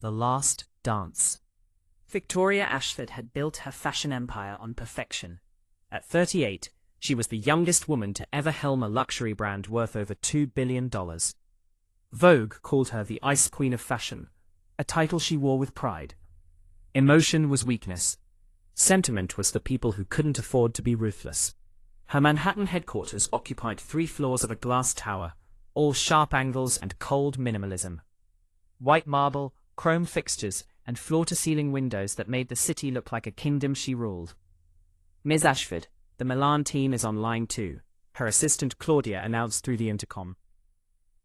The Last Dance. Victoria Ashford had built her fashion empire on perfection. At 38, she was the youngest woman to ever helm a luxury brand worth over $2 billion. Vogue called her the Ice Queen of Fashion, a title she wore with pride. Emotion was weakness. Sentiment was the people who couldn't afford to be ruthless. Her Manhattan headquarters occupied 3 floors of a glass tower, all sharp angles and cold minimalism. White marble, chrome fixtures, and floor-to-ceiling windows that made the city look like a kingdom she ruled. "Ms. Ashford, the Milan team is on line 2, her assistant Claudia announced through the intercom.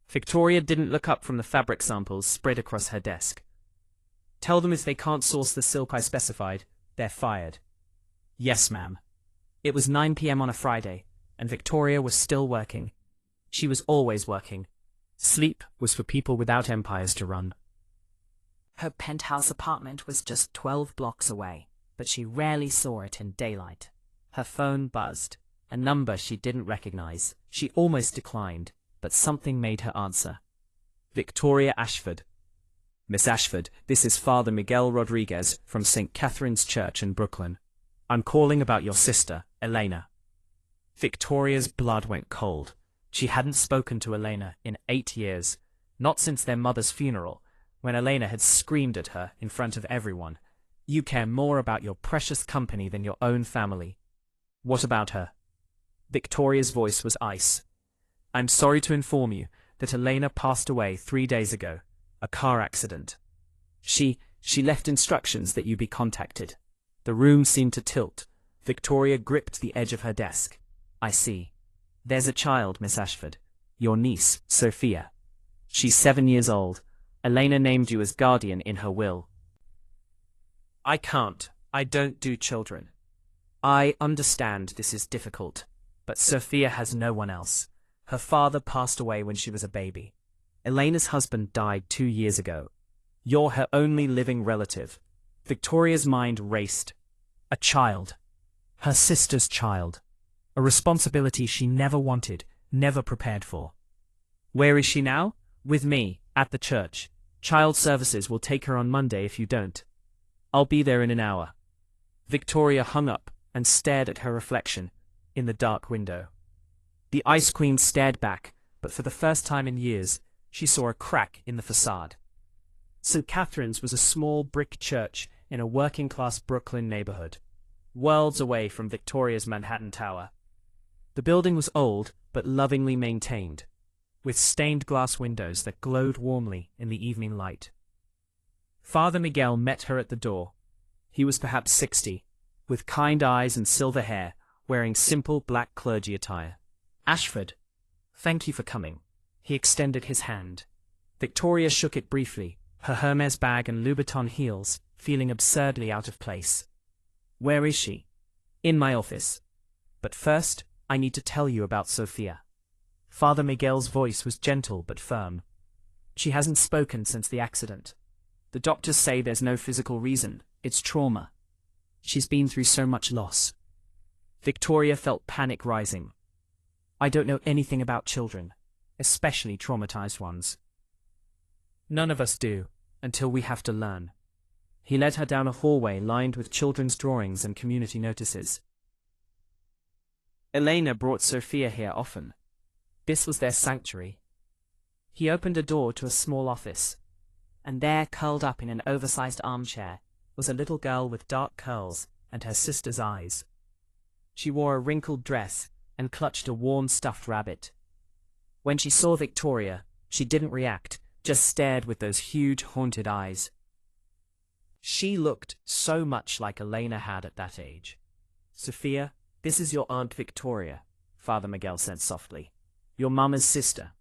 Victoria didn't look up from the fabric samples spread across her desk. "Tell them if they can't source the silk I specified, they're fired." "Yes, ma'am." It was 9 p.m. on a Friday, and Victoria was still working. She was always working. Sleep was for people without empires to run. Her penthouse apartment was just 12 blocks away, but she rarely saw it in daylight. Her phone buzzed, a number she didn't recognize. She almost declined, but something made her answer. Victoria Ashford. "Miss Ashford, this is Father Miguel Rodriguez from St. Catherine's Church in Brooklyn. I'm calling about your sister, Elena." Victoria's blood went cold. She hadn't spoken to Elena in 8 years, not since their mother's funeral, when Elena had screamed at her in front of everyone, "You care more about your precious company than your own family." "What about her?" Victoria's voice was ice. "I'm sorry to inform you that Elena passed away 3 days ago. A car accident. She left instructions that you be contacted." The room seemed to tilt. Victoria gripped the edge of her desk. "I see. There's a child, Miss Ashford. Your niece, Sophia. She's 7 years old. Elena named you as guardian in her will." "I can't. I don't do children. I understand this is difficult, but Sophia has no one else. Her father passed away when she was a baby. Elena's husband died 2 years ago. You're her only living relative." Victoria's mind raced. A child. Her sister's child. A responsibility she never wanted, never prepared for. "Where is she now?" "With me, at the church. Child services will take her on Monday if you don't." "I'll be there in an hour." Victoria hung up and stared at her reflection in the dark window. The Ice Queen stared back, but for the first time in years, she saw a crack in the facade. St. Catherine's was a small brick church in a working-class Brooklyn neighborhood, worlds away from Victoria's Manhattan Tower. The building was old but lovingly maintained, with stained glass windows that glowed warmly in the evening light. Father Miguel met her at the door. He was perhaps 60, with kind eyes and silver hair, wearing simple black clergy attire. "Ashford, thank you for coming." He extended his hand. Victoria shook it briefly, her Hermes bag and Louboutin heels feeling absurdly out of place. "Where is she?" "In my office. But first, I need to tell you about Sophia." Father Miguel's voice was gentle but firm. "She hasn't spoken since the accident. The doctors say there's no physical reason. It's trauma. She's been through so much loss." Victoria felt panic rising. "I don't know anything about children, especially traumatized ones." "None of us do, until we have to learn." He led her down a hallway lined with children's drawings and community notices. Elena brought Sophia here often. This was their sanctuary. He opened a door to a small office, and there, curled up in an oversized armchair, was a little girl with dark curls and her sister's eyes. She wore a wrinkled dress and clutched a warm stuffed rabbit. When she saw Victoria, she didn't react, just stared with those huge haunted eyes. She looked so much like Elena had at that age. "Sophia, this is your Aunt Victoria," Father Miguel said softly. "Your mama's sister."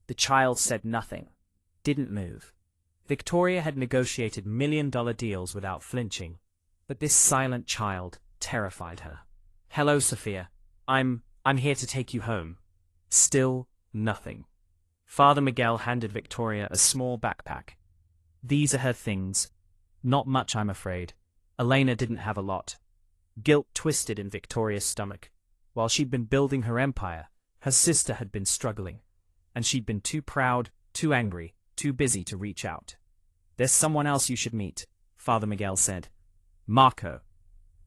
The child said nothing, didn't move. Victoria had negotiated million-dollar deals without flinching, but this silent child terrified her. "Hello, Sophia. I'm here to take you home." Still nothing. Father Miguel handed Victoria a small backpack. "These are her things. Not much, I'm afraid. Elena didn't have a lot." Guilt twisted in Victoria's stomach. While she'd been building her empire, her sister had been struggling, and she'd been too proud, too angry, too busy to reach out. "There's someone else you should meet," Father Miguel said. "Marco."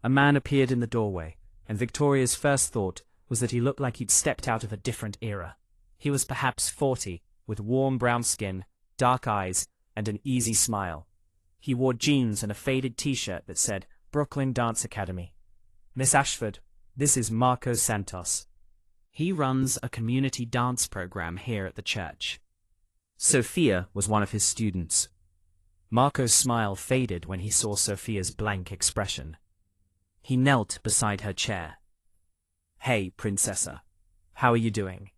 A man appeared in the doorway, and Victoria's first thought was that he looked like he'd stepped out of a different era. He was perhaps 40, with warm brown skin, dark eyes, and an easy smile. He wore jeans and a faded t-shirt that said Brooklyn Dance Academy. "Miss Ashford, this is Marco Santos. He runs a community dance program here at the church." Sophia was one of his students. Marco's smile faded when he saw Sophia's blank expression. He knelt beside her chair. "Hey, Princessa. How are you doing?"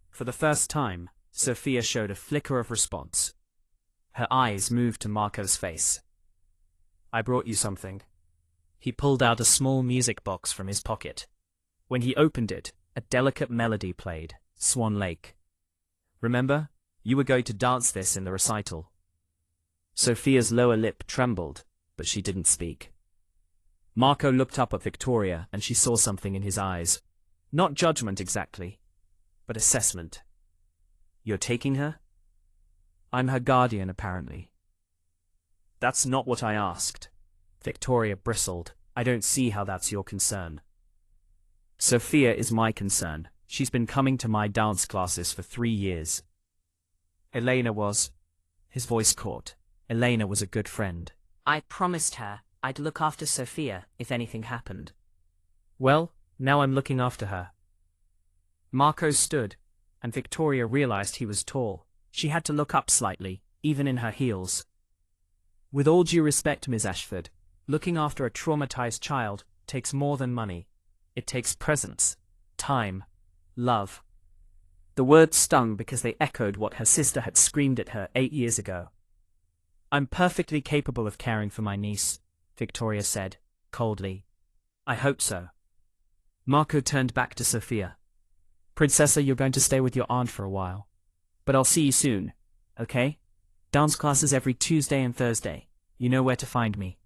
For the first time, Sophia showed a flicker of response. Her eyes moved to Marco's face. "I brought you something." He pulled out a small music box from his pocket. When he opened it, a delicate melody played, Swan Lake. "Remember, you were going to dance this in the recital." Sophia's lower lip trembled, but she didn't speak. Marco looked up at Victoria, and she saw something in his eyes. Not judgment exactly, but assessment. "You're taking her?" "I'm her guardian, apparently." "That's not what I asked." Victoria bristled. "I don't see how that's your concern." "Sophia is my concern. She's been coming to my dance classes for 3 years. Elena was..." His voice caught. "Elena was a good friend. I promised her I'd look after Sophia if anything happened. Well, now I'm looking after her." Marco stood, and Victoria realized he was tall. She had to look up slightly, even in her heels. "With all due respect, Ms. Ashford, looking after a traumatized child takes more than money. It takes presence, time, love." The words stung because they echoed what her sister had screamed at her 8 years ago. "I'm perfectly capable of caring for my niece," Victoria said, coldly. "I hope so." Marco turned back to Sophia. "Princessa, you're going to stay with your aunt for a while. But I'll see you soon, okay? Dance classes every Tuesday and Thursday. You know where to find me."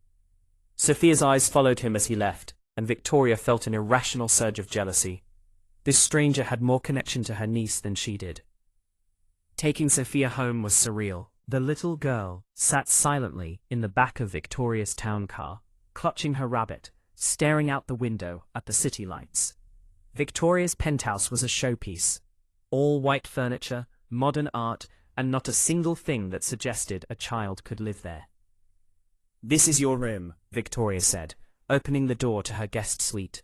Sophia's eyes followed him as he left, and Victoria felt an irrational surge of jealousy. This stranger had more connection to her niece than she did. Taking Sophia home was surreal. The little girl sat silently in the back of Victoria's town car, clutching her rabbit, staring out the window at the city lights. Victoria's penthouse was a showpiece. All white furniture, modern art, and not a single thing that suggested a child could live there. "This is your room," Victoria said, opening the door to her guest suite.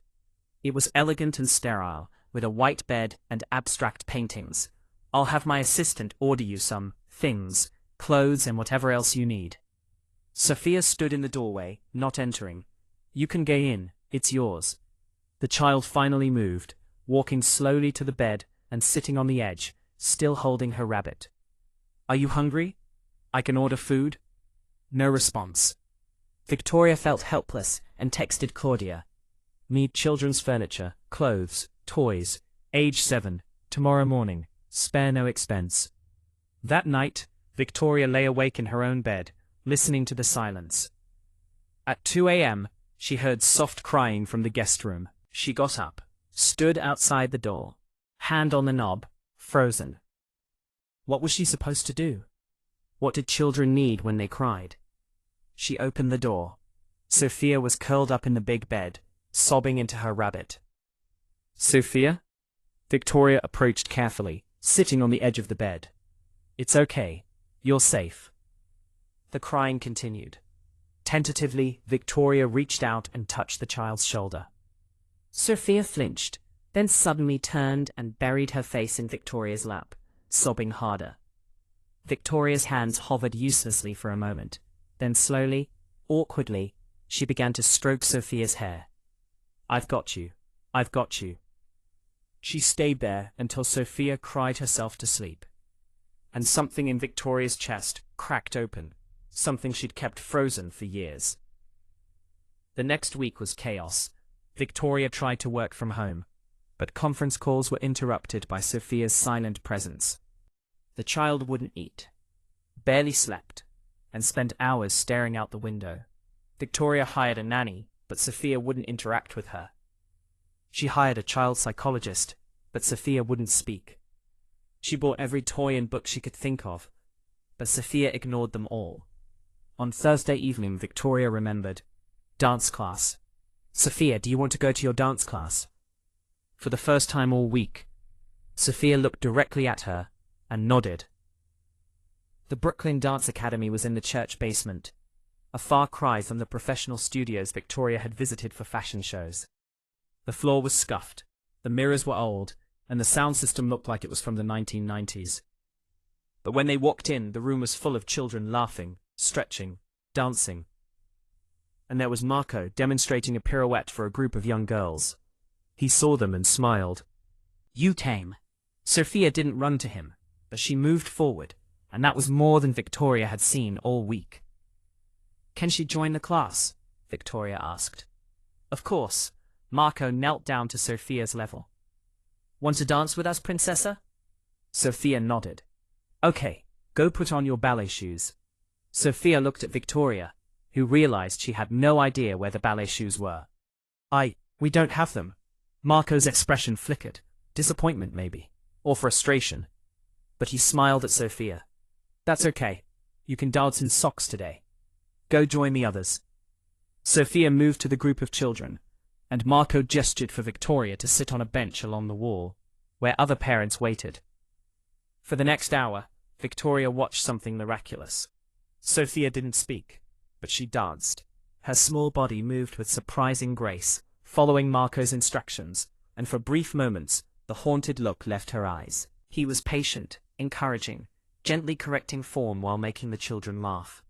It was elegant and sterile, with a white bed and abstract paintings. "I'll have my assistant order you some things, clothes and whatever else you need." Sophia stood in the doorway, not entering. "You can get in, it's yours." The child finally moved, walking slowly to the bed and sitting on the edge, still holding her rabbit. "Are you hungry? I can order food?" No response. Victoria felt helpless and texted Claudia. "Need children's furniture, clothes, toys, age 7, tomorrow morning, spare no expense." That night, Victoria lay awake in her own bed, listening to the silence. At 2 a.m., she heard soft crying from the guest room. She got up, stood outside the door, hand on the knob, frozen. What was she supposed to do? What did children need when they cried? She opened the door. Sophia was curled up in the big bed, sobbing into her rabbit. "Sophia?" Victoria approached carefully, sitting on the edge of the bed. "It's okay. You're safe." The crying continued. Tentatively, Victoria reached out and touched the child's shoulder. Sophia flinched, then suddenly turned and buried her face in Victoria's lap, sobbing harder. Victoria's hands hovered uselessly for a moment. Then slowly, awkwardly, she began to stroke Sophia's hair. "I've got you. I've got you." She stayed there until Sophia cried herself to sleep. And something in Victoria's chest cracked open, something she'd kept frozen for years. The next week was chaos. Victoria tried to work from home, but conference calls were interrupted by Sophia's silent presence. The child wouldn't eat, barely slept, and spent hours staring out the window. Victoria hired a nanny, but Sophia wouldn't interact with her. She hired a child psychologist, but Sophia wouldn't speak. She bought every toy and book she could think of, but Sophia ignored them all. On Thursday evening, Victoria remembered. Dance class. Sophia, do you want to go to your dance class? For the first time all week, Sophia looked directly at her and nodded. The Brooklyn Dance Academy was in the church basement, a far cry from the professional studios Victoria had visited for fashion shows. The floor was scuffed, the mirrors were old, and the sound system looked like it was from the 1990s. But when they walked in, the room was full of children laughing, stretching, dancing. And there was Marco demonstrating a pirouette for a group of young girls. He saw them and smiled. You came. Sophia didn't run to him, but she moved forward, and that was more than Victoria had seen all week. Can she join the class? Victoria asked. Of course. Marco knelt down to Sophia's level. Want to dance with us, Princessa? Sophia nodded. Okay, go put on your ballet shoes. Sophia looked at Victoria, who realized she had no idea where the ballet shoes were. We don't have them. Marco's expression flickered. Disappointment, maybe. Or frustration. But he smiled at Sophia. That's okay. You can dance in socks today. Go join the others. Sophia moved to the group of children, and Marco gestured for Victoria to sit on a bench along the wall, where other parents waited. For the next hour, Victoria watched something miraculous. Sophia didn't speak, but she danced. Her small body moved with surprising grace, following Marco's instructions, and for brief moments, the haunted look left her eyes. He was patient, encouraging, gently correcting form while making the children laugh.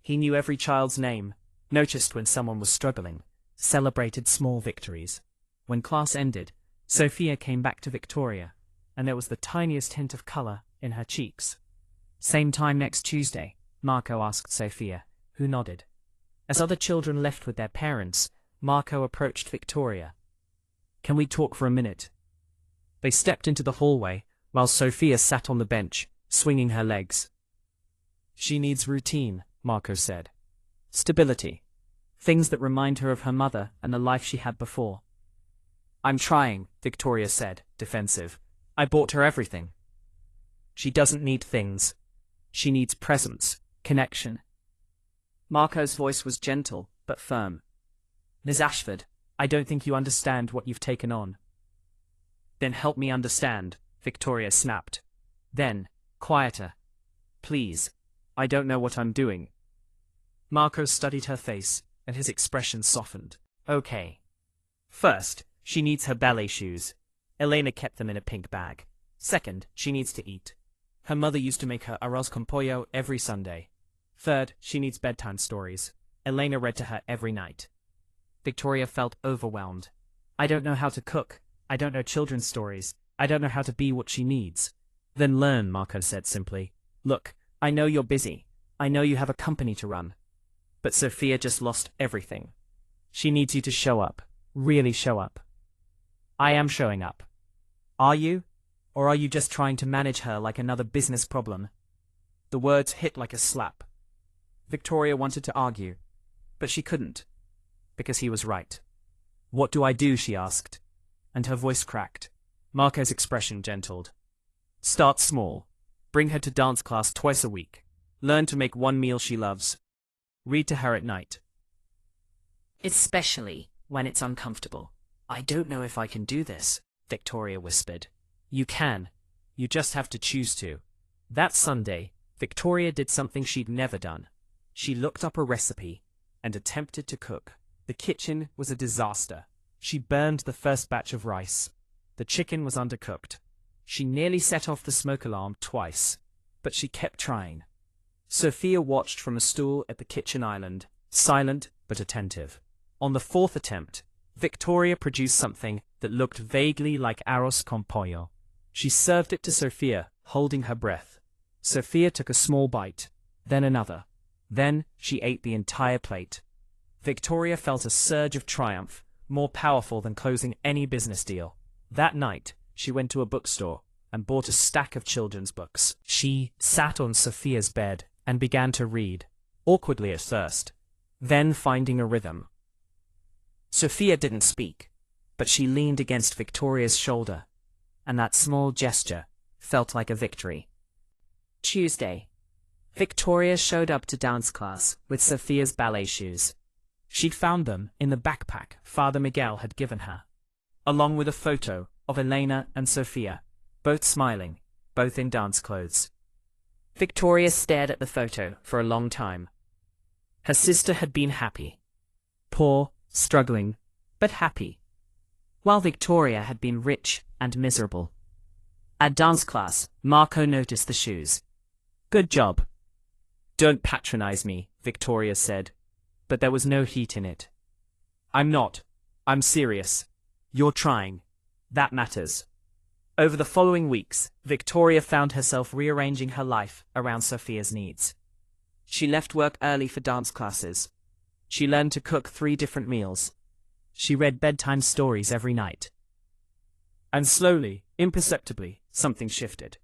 He knew every child's name, noticed when someone was struggling, celebrated small victories. When class ended, Sophia came back to Victoria, and there was the tiniest hint of color in her cheeks. Same time next Tuesday, Marco asked Sophia, who nodded. As other children left with their parents, Marco approached Victoria. Can we talk for a minute? They stepped into the hallway, while Sophia sat on the bench, swinging her legs. She needs routine, Marco said. Stability. Things that remind her of her mother and the life she had before. I'm trying, Victoria said, defensive. I bought her everything. She doesn't need things. She needs presence, connection. Marco's voice was gentle, but firm. Ms. Ashford, I don't think you understand what you've taken on. Then help me understand, Victoria snapped. Then, quieter. Please, I don't know what I'm doing. Marco studied her face, and his expression softened. Okay. First, she needs her ballet shoes. Elena kept them in a pink bag. Second, she needs to eat. Her mother used to make her arroz con pollo every Sunday. Third, she needs bedtime stories. Elena read to her every night. Victoria felt overwhelmed. I don't know how to cook. I don't know children's stories. I don't know how to be what she needs. Then learn, Marco said simply. Look, I know you're busy. I know you have a company to run. But Sophia just lost everything. She needs you to show up. Really show up. I am showing up. Are you? Or are you just trying to manage her like another business problem? The words hit like a slap. Victoria wanted to argue, but she couldn't, because he was right. What do I do? She asked, and her voice cracked. Marco's expression gentled. Start small. Bring her to dance class twice a week. Learn to make one meal she loves. Read to her at night. Especially when it's uncomfortable. I don't know if I can do this, Victoria whispered. You can. You just have to choose to. That Sunday, Victoria did something she'd never done. She looked up a recipe and attempted to cook. The kitchen was a disaster. She burned the first batch of rice. The chicken was undercooked. She nearly set off the smoke alarm twice, but she kept trying. Sophia watched from a stool at the kitchen island, silent but attentive. On the fourth attempt, Victoria produced something that looked vaguely like arroz con pollo. She served it to Sophia, holding her breath. Sophia took a small bite, then another. Then she ate the entire plate. Victoria felt a surge of triumph, more powerful than closing any business deal. That night, she went to a bookstore and bought a stack of children's books. She sat on Sophia's bed and began to read, awkwardly at first, then finding a rhythm. Sophia didn't speak, but she leaned against Victoria's shoulder, and that small gesture felt like a victory. Tuesday. Victoria showed up to dance class with Sophia's ballet shoes. She'd found them in the backpack Father Miguel had given her, along with a photo of Elena and Sophia, both smiling, both in dance clothes. Victoria stared at the photo for a long time. Her sister had been happy. Poor, struggling, but happy. While Victoria had been rich and miserable. At dance class, Marco noticed the shoes. "Good job." "Don't patronize me," Victoria said, but there was no heat in it. "I'm not. I'm serious. You're trying. That matters." Over the following weeks, Victoria found herself rearranging her life around Sophia's needs. She left work early for dance classes. She learned to cook 3 different meals. She read bedtime stories every night. And slowly, imperceptibly, something shifted.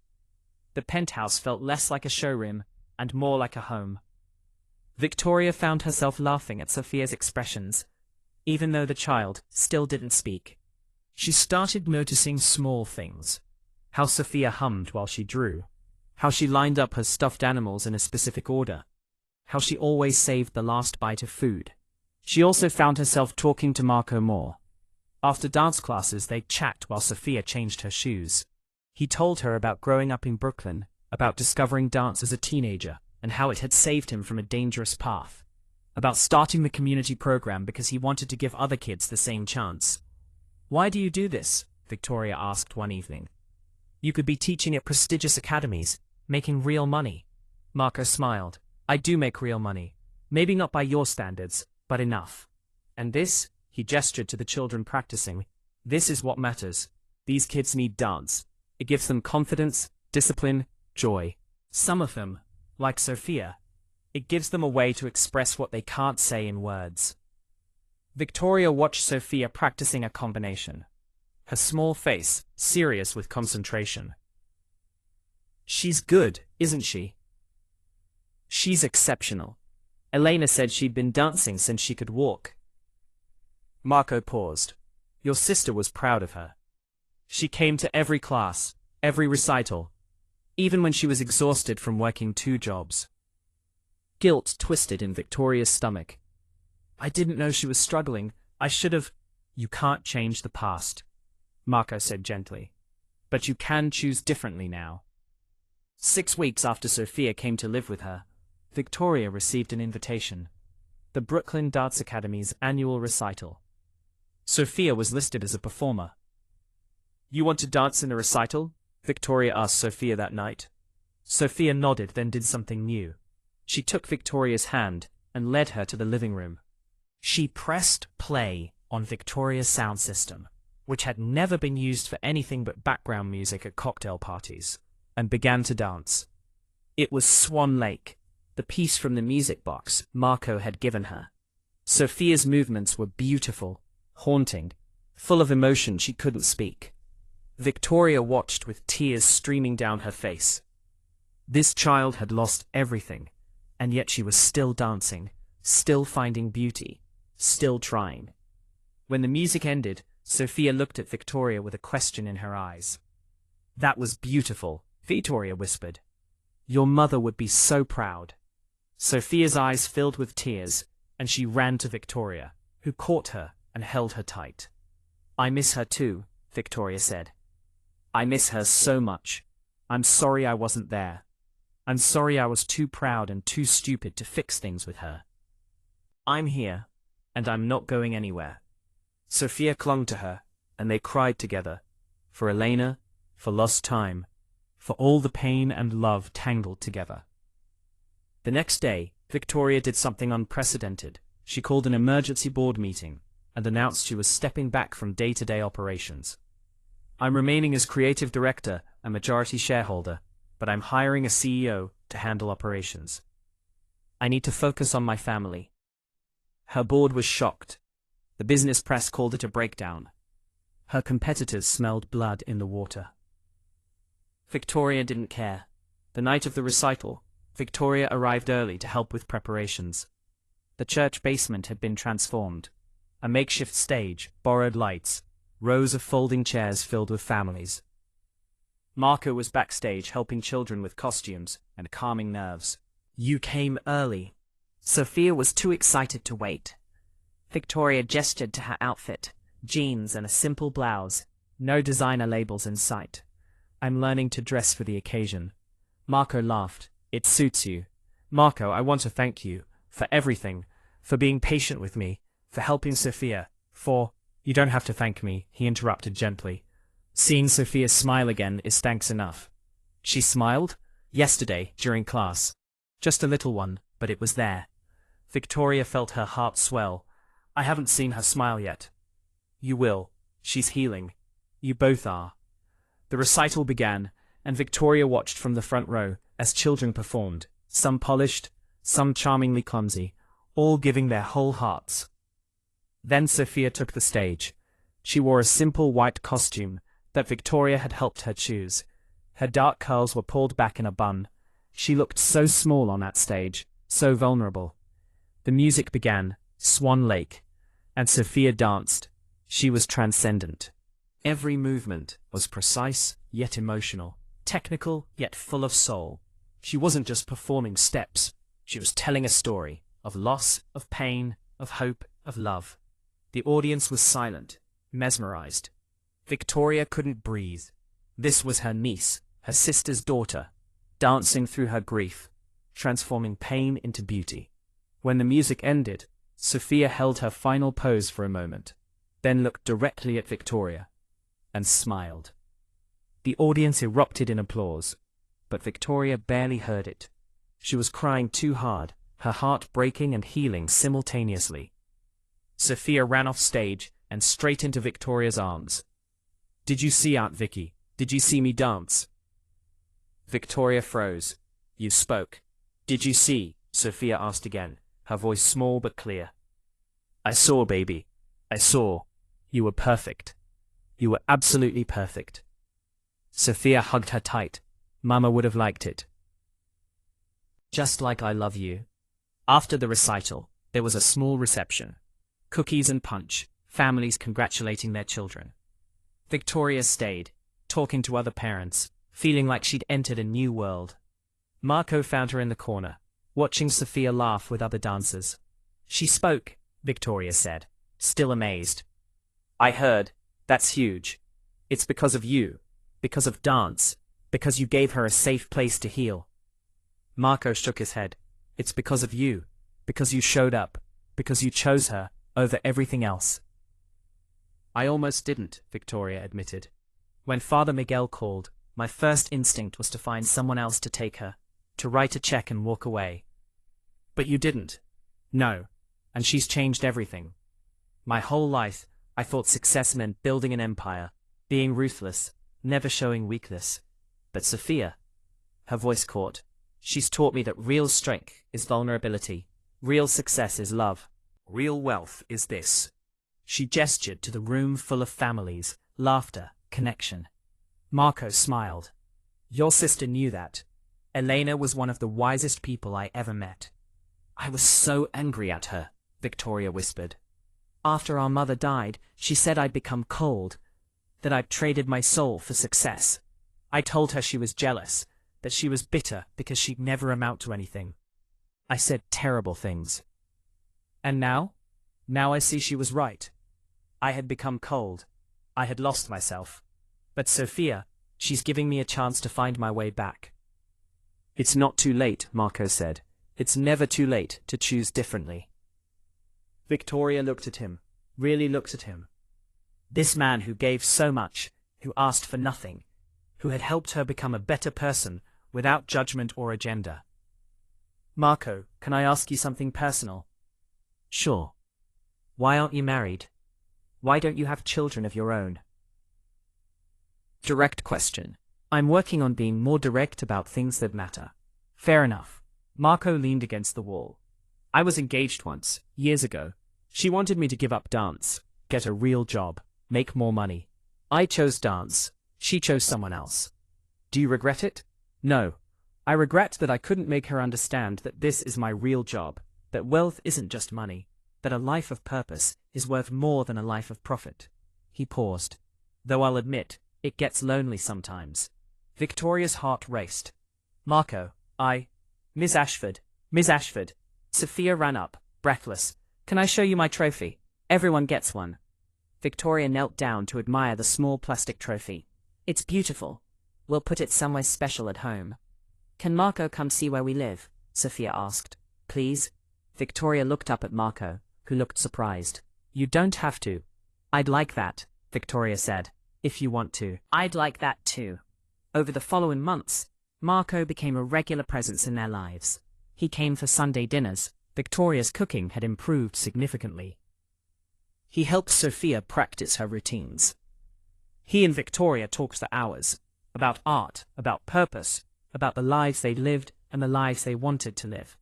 The penthouse felt less like a showroom and more like a home. Victoria found herself laughing at Sophia's expressions, even though the child still didn't speak. She started noticing small things. How Sophia hummed while she drew. How she lined up her stuffed animals in a specific order. How she always saved the last bite of food. She also found herself talking to Marco more. After dance classes, they'd chat while Sophia changed her shoes. He told her about growing up in Brooklyn, about discovering dance as a teenager, and how it had saved him from a dangerous path. About starting the community program because he wanted to give other kids the same chance. "Why do you do this?" Victoria asked one evening. "You could be teaching at prestigious academies, making real money." Marco smiled. "I do make real money. Maybe not by your standards, but enough. And this," he gestured to the children practicing, "this is what matters. These kids need dance. It gives them confidence, discipline, joy. Some of them, like Sophia, it gives them a way to express what they can't say in words." Victoria watched Sophia practicing a combination. Her small face, serious with concentration. "She's good, isn't she?" "She's exceptional. Elena said she'd been dancing since she could walk." Marco paused. "Your sister was proud of her. She came to every class, every recital, even when she was exhausted from working 2 jobs. Guilt twisted in Victoria's stomach. "I didn't know she was struggling. I should have—" "You can't change the past," Marco said gently. "But you can choose differently now." 6 weeks after Sophia came to live with her, Victoria received an invitation. The Brooklyn Dance Academy's annual recital. Sophia was listed as a performer. "You want to dance in the recital?" Victoria asked Sophia that night. Sophia nodded, then did something new. She took Victoria's hand and led her to the living room. She pressed play on Victoria's sound system, which had never been used for anything but background music at cocktail parties, and began to dance. It was Swan Lake, the piece from the music box Marco had given her. Sophia's movements were beautiful, haunting, full of emotion she couldn't speak. Victoria watched with tears streaming down her face. This child had lost everything, and yet she was still dancing, still finding beauty, still trying. When the music ended, Sophia looked at Victoria with a question in her eyes. "That was beautiful," Victoria whispered. "Your mother would be so proud." Sophia's eyes filled with tears, and she ran to Victoria, who caught her and held her tight. "I miss her too," Victoria said. "I miss her so much. I'm sorry I wasn't there. I'm sorry I was too proud and too stupid to fix things with her. I'm here, and I'm not going anywhere." Sophia clung to her, and they cried together, for Elena, for lost time, for all the pain and love tangled together. The next day, Victoria did something unprecedented. She called an emergency board meeting and announced she was stepping back from day-to-day operations. "I'm remaining as creative director and majority shareholder, but I'm hiring a CEO to handle operations. I need to focus on my family." Her board was shocked. The business press called it a breakdown. Her competitors smelled blood in the water. Victoria didn't care. The night of the recital, Victoria arrived early to help with preparations. The church basement had been transformed. A makeshift stage, borrowed lights, rows of folding chairs filled with families. Marco was backstage helping children with costumes and calming nerves. You came early. Sophia was too excited to wait. Victoria gestured to her outfit, jeans and a simple blouse, no designer labels in sight. I'm learning to dress for the occasion. Marco laughed. It suits you. Marco, I want to thank you for everything, for being patient with me, for helping Sophia, You don't have to thank me, he interrupted gently. Seeing Sophia smile again is thanks enough. She smiled? Yesterday, during class. Just a little one, but it was there. Victoria felt her heart swell. I haven't seen her smile yet. You will. She's healing. You both are. The recital began, and Victoria watched from the front row as children performed, some polished, some charmingly clumsy, all giving their whole hearts. Then Sophia took the stage. She wore a simple white costume that Victoria had helped her choose. Her dark curls were pulled back in a bun. She looked so small on that stage, so vulnerable. The music began, Swan Lake, and Sophia danced. She was transcendent. Every movement was precise, yet emotional, technical, yet full of soul. She wasn't just performing steps. She was telling a story of loss, of pain, of hope, of love. The audience was silent, mesmerized. Victoria couldn't breathe. This was her niece, her sister's daughter, dancing through her grief, transforming pain into beauty. When the music ended, Sophia held her final pose for a moment, then looked directly at Victoria and smiled. The audience erupted in applause, but Victoria barely heard it. She was crying too hard, her heart breaking and healing simultaneously. Sophia ran off stage and straight into Victoria's arms. Did you see Aunt Vicky? Did you see me dance? Victoria froze. You spoke. Did you see? Sophia asked again, her voice small but clear. I saw, baby. I saw. You were perfect. You were absolutely perfect. Sophia hugged her tight. Mama would have liked it. Just like I love you. After the recital, there was a small reception. Cookies and punch, families congratulating their children. Victoria stayed, talking to other parents, feeling like she'd entered a new world. Marco found her in the corner, watching Sophia laugh with other dancers. She spoke, Victoria said, still amazed. I heard. That's huge. It's because of you, because of dance, because you gave her a safe place to heal. Marco shook his head. It's because of you, because you showed up, because you chose her over everything else. I almost didn't, Victoria admitted. When Father Miguel called, my first instinct was to find someone else to take her, to write a check and walk away. But you didn't. No. And she's changed everything. My whole life, I thought success meant building an empire, being ruthless, never showing weakness. But Sophia, her voice caught, she's taught me that real strength is vulnerability, real success is love, real wealth is this. She gestured to the room full of families, laughter, connection. Marco smiled. Your sister knew that. Elena was one of the wisest people I ever met. I was so angry at her, Victoria whispered. After our mother died, she said I'd become cold, that I'd traded my soul for success. I told her she was jealous, that she was bitter because she'd never amount to anything. I said terrible things. And now? Now I see she was right. I had become cold. I had lost myself. But Sophia, she's giving me a chance to find my way back. It's not too late, Marco said. It's never too late to choose differently. Victoria looked at him, really looked at him. This man who gave so much, who asked for nothing, who had helped her become a better person without judgment or agenda. Marco, can I ask you something personal? Sure. Why aren't you married? Why don't you have children of your own? Direct question. I'm working on being more direct about things that matter. Fair enough. Marco leaned against the wall. I was engaged once, years ago. She wanted me to give up dance, get a real job, make more money. I chose dance. She chose someone else. Do you regret it? No. I regret that I couldn't make her understand that this is my real job, that wealth isn't just money, that a life of purpose is worth more than a life of profit. He paused. Though I'll admit, it gets lonely sometimes. Victoria's heart raced. Marco, Miss Ashford, Miss Ashford. Sophia ran up, breathless. Can I show you my trophy? Everyone gets one. Victoria knelt down to admire the small plastic trophy. It's beautiful. We'll put it somewhere special at home. Can Marco come see where we live? Sophia asked. Please? Victoria looked up at Marco, who looked surprised. You don't have to. I'd like that, Victoria said. If you want to. I'd like that too. Over the following months, Marco became a regular presence in their lives. He came for Sunday dinners. Victoria's cooking had improved significantly. He helped Sophia practice her routines. He and Victoria talked for hours, about art, about purpose, about the lives they lived and the lives they wanted to live.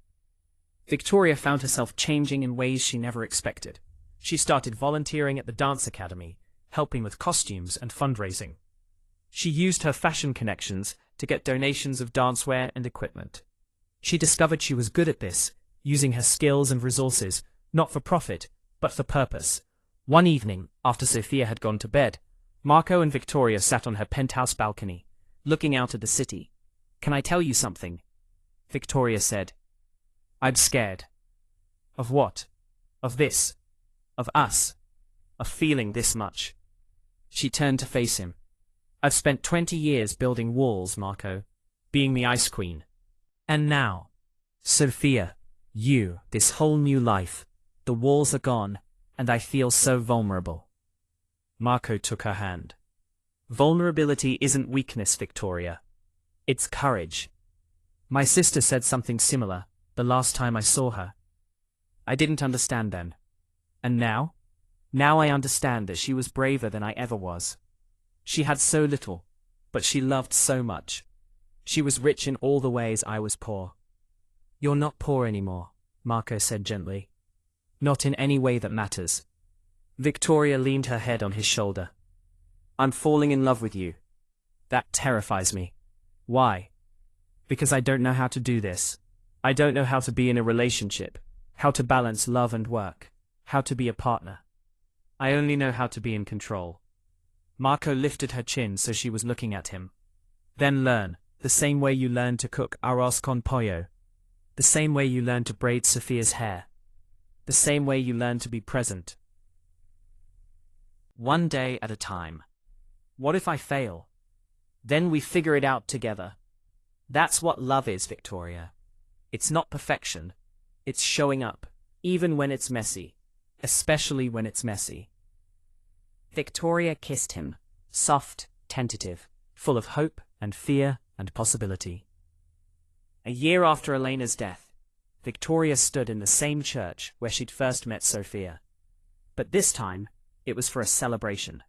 Victoria found herself changing in ways she never expected. She started volunteering at the dance academy, helping with costumes and fundraising. She used her fashion connections to get donations of dancewear and equipment. She discovered she was good at this, using her skills and resources, not for profit, but for purpose. One evening, after Sophia had gone to bed, Marco and Victoria sat on her penthouse balcony, looking out at the city. Can I tell you something? Victoria said. I'm scared. Of what? Of this. Of us. Of feeling this much. She turned to face him. I've spent 20 years building walls, Marco, being the Ice Queen. And now, Sophia, this whole new life, the walls are gone, and I feel so vulnerable. Marco took her hand. Vulnerability isn't weakness, Victoria. It's courage. My sister said something similar the last time I saw her. I didn't understand then. And now? Now I understand that she was braver than I ever was. She had so little, but she loved so much. She was rich in all the ways I was poor. You're not poor anymore, Marco said gently. Not in any way that matters. Victoria leaned her head on his shoulder. I'm falling in love with you. That terrifies me. Why? Because I don't know how to do this. I don't know how to be in a relationship, how to balance love and work, how to be a partner. I only know how to be in control. Marco lifted her chin so she was looking at him. Then learn, the same way you learn to cook arroz con pollo. The same way you learn to braid Sophia's hair. The same way you learn to be present. One day at a time. What if I fail? Then we figure it out together. That's what love is, Victoria. It's not perfection. It's showing up, even when it's messy. Especially when it's messy. Victoria kissed him, soft, tentative, full of hope and fear and possibility. A year after Elena's death, Victoria stood in the same church where she'd first met Sophia. But this time, it was for a celebration.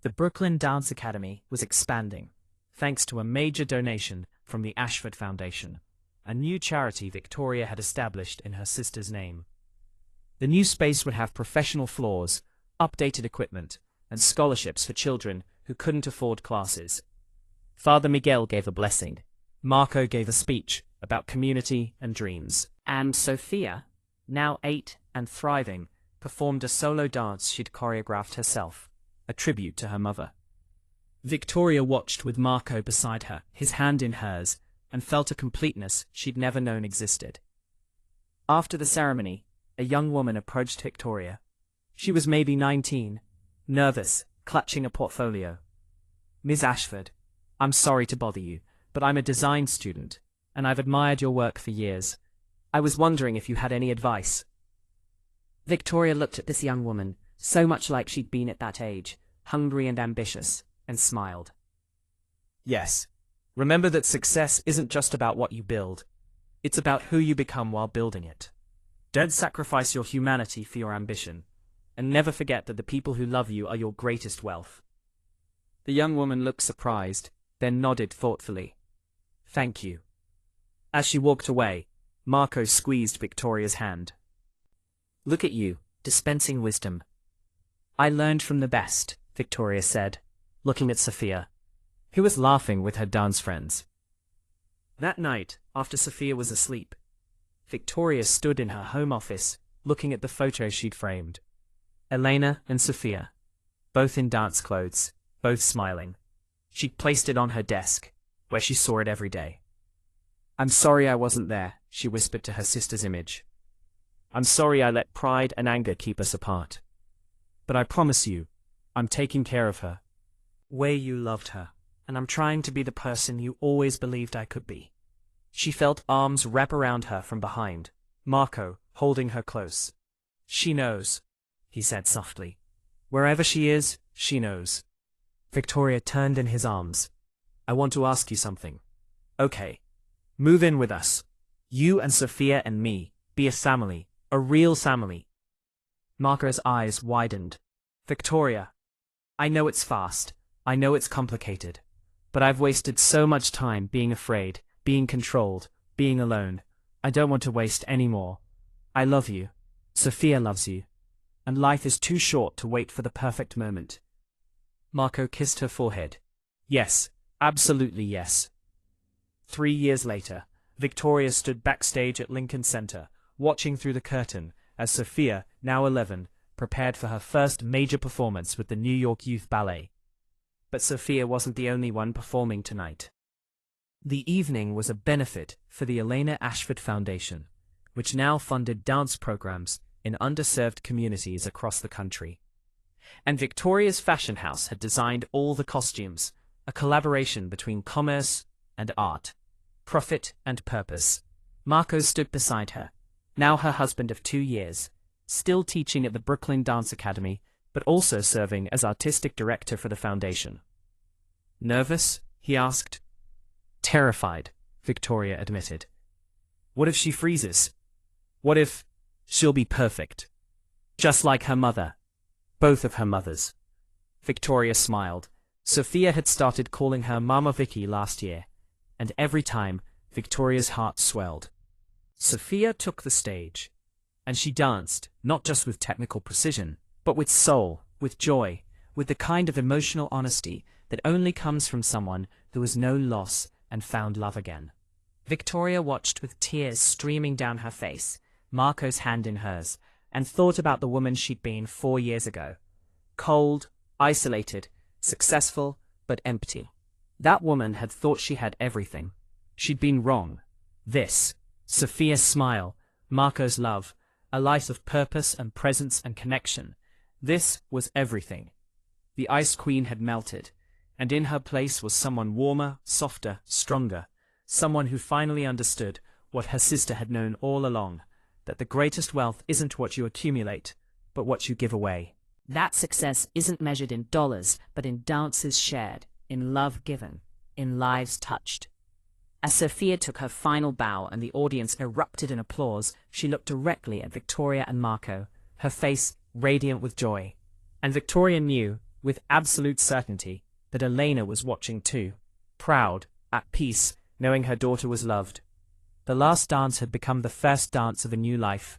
The Brooklyn Dance Academy was expanding, thanks to a major donation from the Ashford Foundation, a new charity Victoria had established in her sister's name. The new space would have professional floors, updated equipment, and scholarships for children who couldn't afford classes. Father Miguel gave a blessing. Marco gave a speech about community and dreams. And Sophia, now 8 and thriving, performed a solo dance she'd choreographed herself, a tribute to her mother. Victoria watched with Marco beside her, his hand in hers, and felt a completeness she'd never known existed. After the ceremony, a young woman approached Victoria. She was maybe 19, nervous, clutching a portfolio. Miss Ashford, I'm sorry to bother you, but I'm a design student, and I've admired your work for years. I was wondering if you had any advice. Victoria looked at this young woman, so much like she'd been at that age, hungry and ambitious, and smiled. Yes. Remember that success isn't just about what you build. It's about who you become while building it. Don't sacrifice your humanity for your ambition, and never forget that the people who love you are your greatest wealth. The young woman looked surprised, then nodded thoughtfully. Thank you. As she walked away, Marco squeezed Victoria's hand. Look at you, dispensing wisdom. I learned from the best, Victoria said, looking at Sophia, who was laughing with her dance friends. That night, after Sophia was asleep, Victoria stood in her home office, looking at the photos she'd framed. Elena and Sophia, both in dance clothes, both smiling. She'd placed it on her desk, where she saw it every day. I'm sorry I wasn't there, she whispered to her sister's image. I'm sorry I let pride and anger keep us apart. But I promise you, I'm taking care of her. Way you loved her, and I'm trying to be the person you always believed I could be. She felt arms wrap around her from behind, Marco holding her close. She knows, he said softly. Wherever she is, she knows. Victoria turned in his arms. I want to ask you something. Okay. Move in with us. You and Sophia and me. Be a family. A real family. Marco's eyes widened. Victoria, I know it's fast. I know it's complicated. But I've wasted so much time being afraid, being controlled, being alone. I don't want to waste any more. I love you. Sophia loves you. And life is too short to wait for the perfect moment. Marco kissed her forehead. Yes, absolutely yes. 3 years later, Victoria stood backstage at Lincoln Center, watching through the curtain as Sophia, now 11, prepared for her first major performance with the New York Youth Ballet. But Sophia wasn't the only one performing tonight. The evening was a benefit for the Elena Ashford Foundation, which now funded dance programs in underserved communities across the country. And Victoria's fashion house had designed all the costumes, a collaboration between commerce and art, profit and purpose. Marco stood beside her, now her husband of 2 years, still teaching at the Brooklyn Dance Academy, but also serving as artistic director for the foundation. Nervous? He asked. Terrified, Victoria admitted. What if she freezes? What if she'll be perfect? Just like her mother. Both of her mothers. Victoria smiled. Sophia had started calling her Mama Vicky last year, and every time, Victoria's heart swelled. Sophia took the stage, and she danced, not just with technical precision, but with soul, with joy, with the kind of emotional honesty that only comes from someone who has known loss and found love again. Victoria watched with tears streaming down her face, Marco's hand in hers, and thought about the woman she'd been 4 years ago. Cold, isolated, successful, but empty. That woman had thought she had everything. She'd been wrong. This, Sophia's smile, Marco's love, a life of purpose and presence and connection. This was everything. The Ice Queen had melted, and in her place was someone warmer, softer, stronger, someone who finally understood what her sister had known all along, that the greatest wealth isn't what you accumulate, but what you give away. That success isn't measured in dollars, but in dances shared, in love given, in lives touched. As Sophia took her final bow and the audience erupted in applause, she looked directly at Victoria and Marco, her face radiant with joy. And Victoria knew, with absolute certainty, that Elena was watching too, proud, at peace, knowing her daughter was loved. The last dance had become the first dance of a new life,